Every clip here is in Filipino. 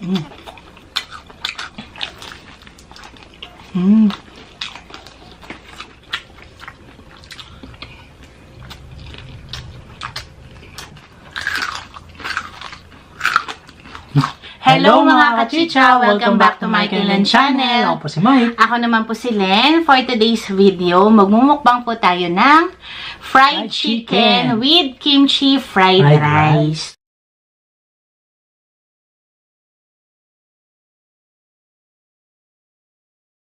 Mm. Mm. Hello mga kachicha! Welcome back to my Len channel. Ako po si Mike. Ako naman po si Len. For today's video, magmumukbang po tayo ng fried chicken with kimchi fried rice.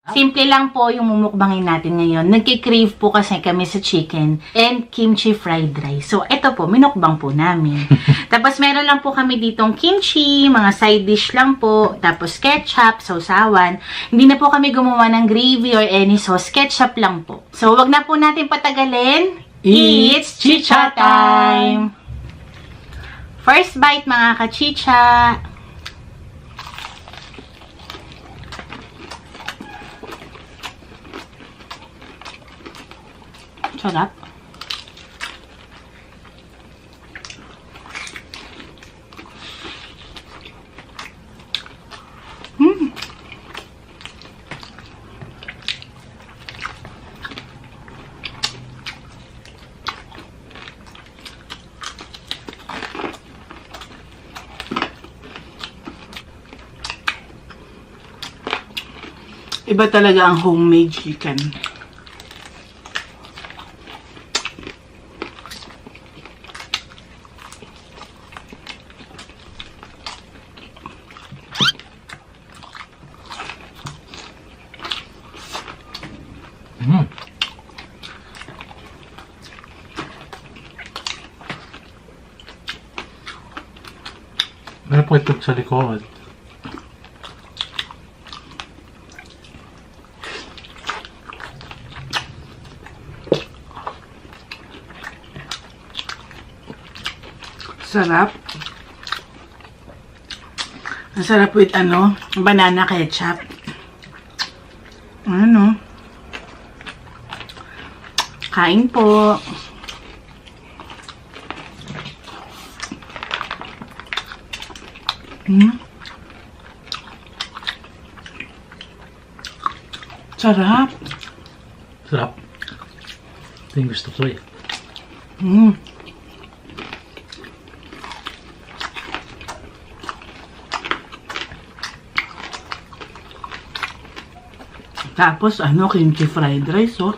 Simple lang po yung mumukbangin natin ngayon. Nagki-crave po kasi kami sa chicken and kimchi fried rice. So, ito po, minukbang po namin. Tapos, meron lang po kami ditong kimchi, mga side dish lang po. Tapos, ketchup, sausawan. Hindi na po kami gumawa ng gravy or any sauce. Ketchup lang po. So, wag na po natin patagalin. It's chicha time! First bite, mga kachicha. Sarap. Iba talaga ang homemade chicken. Meron po ito sa likod. Sarap. Ang sarap with banana ketchup. Kain po. Sarap. Sarap. Ito yung gusto ko eh. Tapos, kimchi fried rice, oh.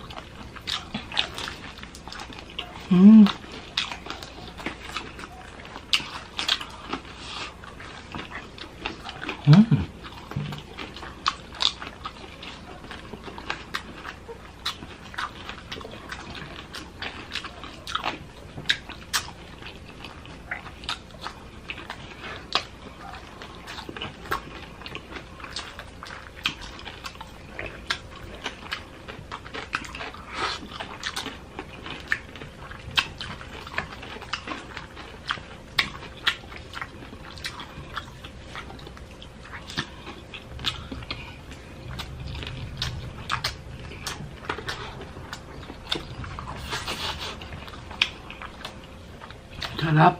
Sarap.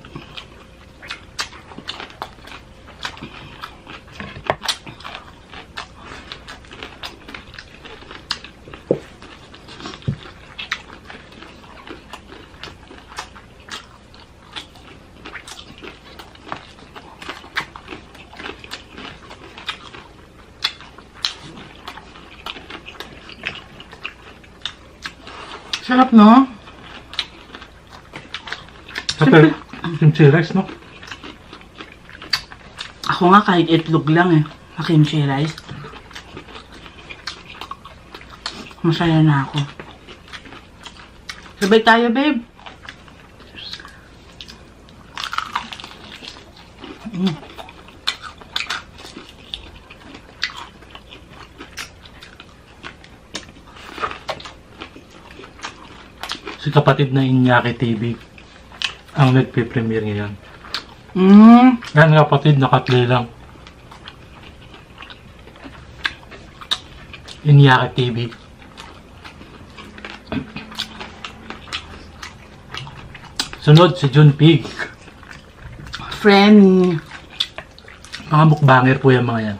Sarap, no? Kapag kimchi rice, no? Ako nga kahit itlog lang na kimchi rice. Masaya na ako. Sabay tayo, babe. Si kapatid na Iñaki TV ang nagpe-premiere ngayon. Yan kapatid, nakatli lang. Iñaki TV. Sunod si Jun Pig. Friend Mga mukbanger po yung mga yan.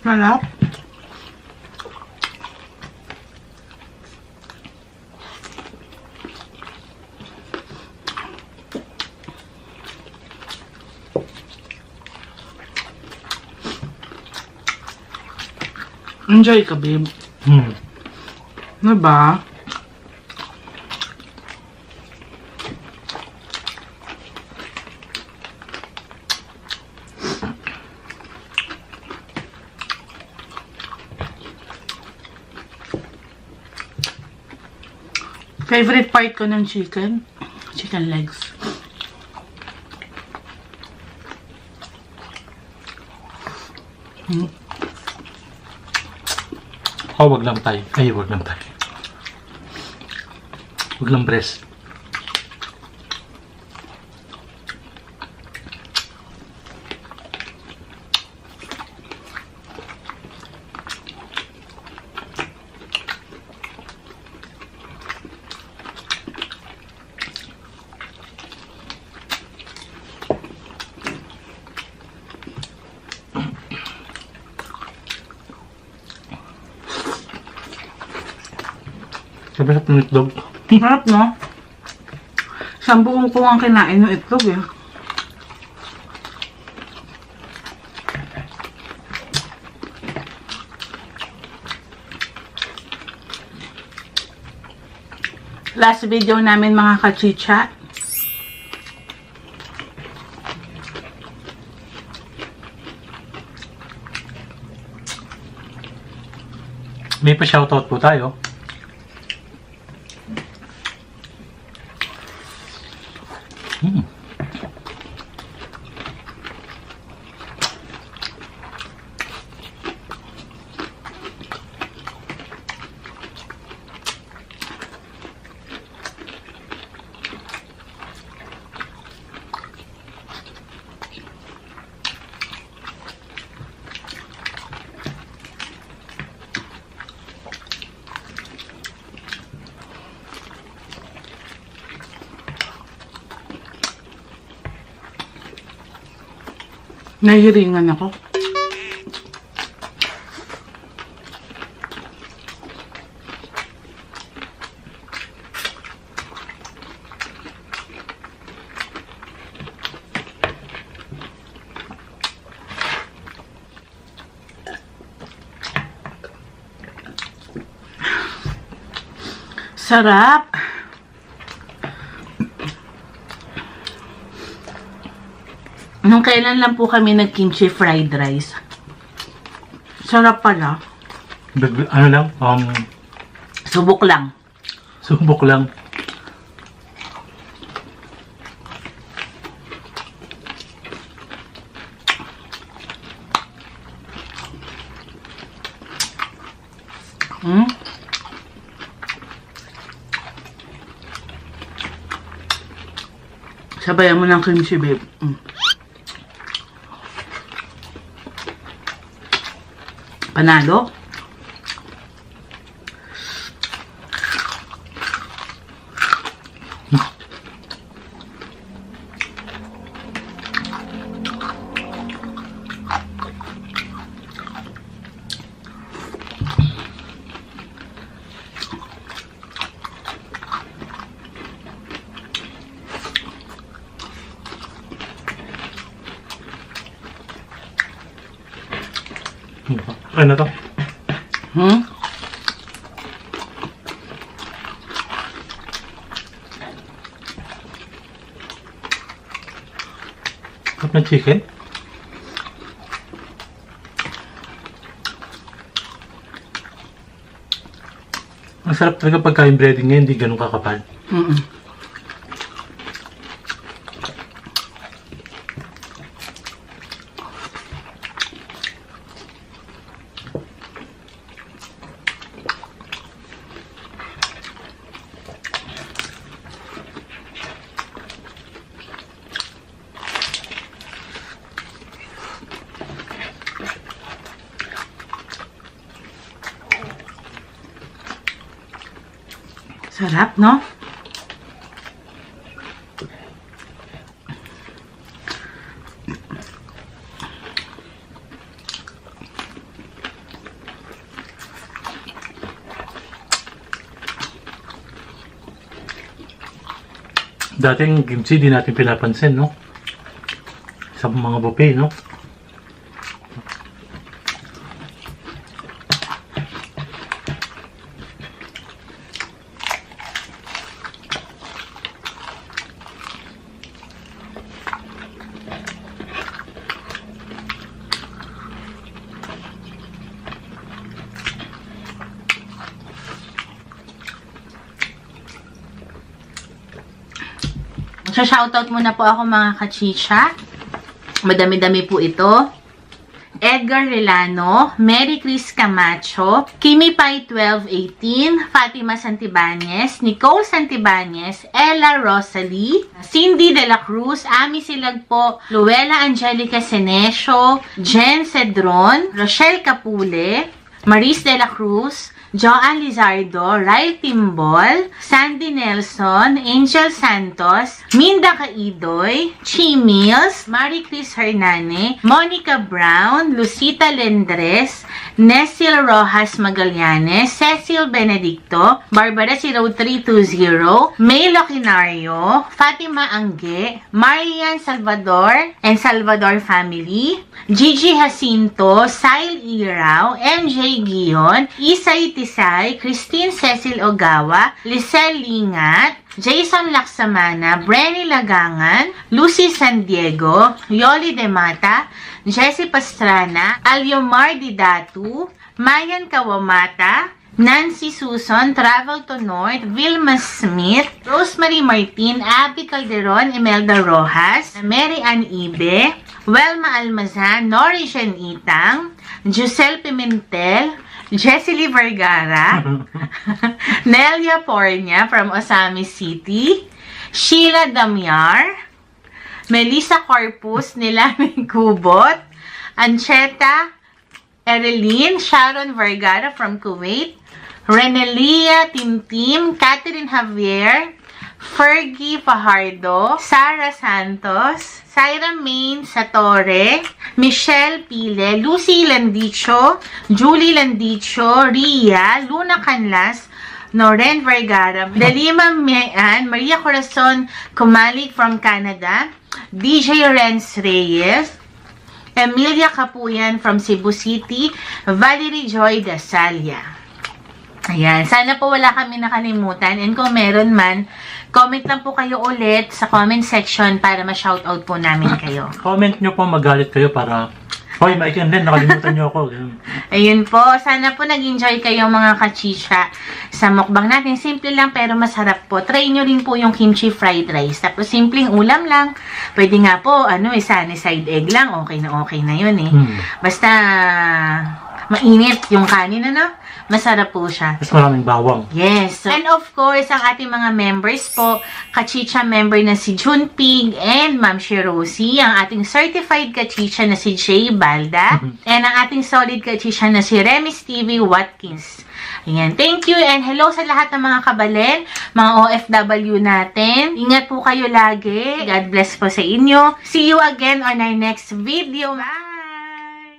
Sarap. Enjoy ka, babe. Ano ba? Favorite part ko ng chicken? Chicken legs. Oh, wag lang tayo. Ay, wag lang tayo. Wag lang breast. Sabi sa ng itlog. Sarap, no? Isang buong ko ang kinain ng itlog, eh. Last video namin, mga kachicha. May pa-shoutout po tayo. Nahihiringan ako. Sarap. Nung kailan lang po kami nag-kimchi fried rice. Sarap pala. Ano lang? Subok lang. Subok lang. Sabayan mo ng kimchi, babe. Panalo? Ano to? Cup ng chicken? Ang sarap talaga pagkain breading ngayon, hindi ganun kakapal. Sarap, no? Dating kimchi, di natin pinapansin, no? Sa mga buffet, no? Shoutout muna po ako mga kachicha. Madami-dami po ito. Edgar Relano, Mary Chris Camacho, Kimi Pai 1218, Fatima Santibanez, Nicole Santibanez, Ella Rosalie, Cindy De La Cruz, Ami Silagpo, Luella Angelica Senesio, Jen Cedron, Rochelle Capule, Maris De La Cruz, Joanne Lizardo, Ray Timbol, Sandy Nelson, Angel Santos, Minda Kaidoy, Chi Mills, Marie Chris Hernane, Monica Brown, Lucita Lendres, Nesil Rojas Magallanes, Cecil Benedicto, Barbara 0320, May Loquinario, Fatima Angge, Marian Salvador and Salvador Family, Gigi Jacinto, Sile Iraw, MJ Gion, Isay Tisay, Christine Cecil Ogawa, Lisel Lingat, Jason Laksamana, Brenny Lagangan, Lucy San Diego, Yoli De Mata, Jessie Pastrana, Aliomar Didatu, Mayan Kawamata, Nancy Susan, Travel to North, Vilma Smith, Rosemary Martin, Abby Calderon, Imelda Rojas, Mary Ann Ibe, Welma Almazan, Nori Jen Itang, Giselle Pimentel, Jessie Vergara, Nelia Pornia from Osamis City, Sheila Damyar, Melissa Corpus, Nilamig Kubot, Ancheta Ereline, Sharon Vergara from Kuwait, Renelia Timtim, Catherine Javier, Fergie Fajardo, Sara Santos, Syra Main Satore, Michelle Pile, Lucy Landicho, Julie Landicho, Ria, Luna Canlas, Noren Vergara, Delima Mean, Maria Corazon Kumalik from Canada, DJ Renz Reyes, Emilia Capuyan from Cebu City, Valerie Joy Dasalia. Ayan, sana po wala kami nakalimutan, and kung meron man, comment lang po kayo ulit sa comment section para ma-shoutout po namin kayo. Comment nyo po, magalit kayo para, hoy, maikin din, nakalimutan nyo ako. Ayun po, sana po nag-enjoy kayo mga kachicha sa mukbang natin. Simple lang pero masarap po. Try nyo rin po yung kimchi fried rice. Tapos simpleng ulam lang. Pwede nga po, sunny side egg lang. Okay na yun eh. Basta mainit yung kanin, masarap po siya. Mas maraming bawang. Yes. And of course, ang ating mga members po, kachicha member na si June Pig and Ma'am Shirosi, ang ating certified kachicha na si Jay Balda, and ang ating solid kachicha na si Remy Stevie Watkins. Ayan. Thank you and hello sa lahat ng mga kabalen, mga OFW natin. Ingat po kayo lagi. God bless po sa inyo. See you again on our next video. Bye!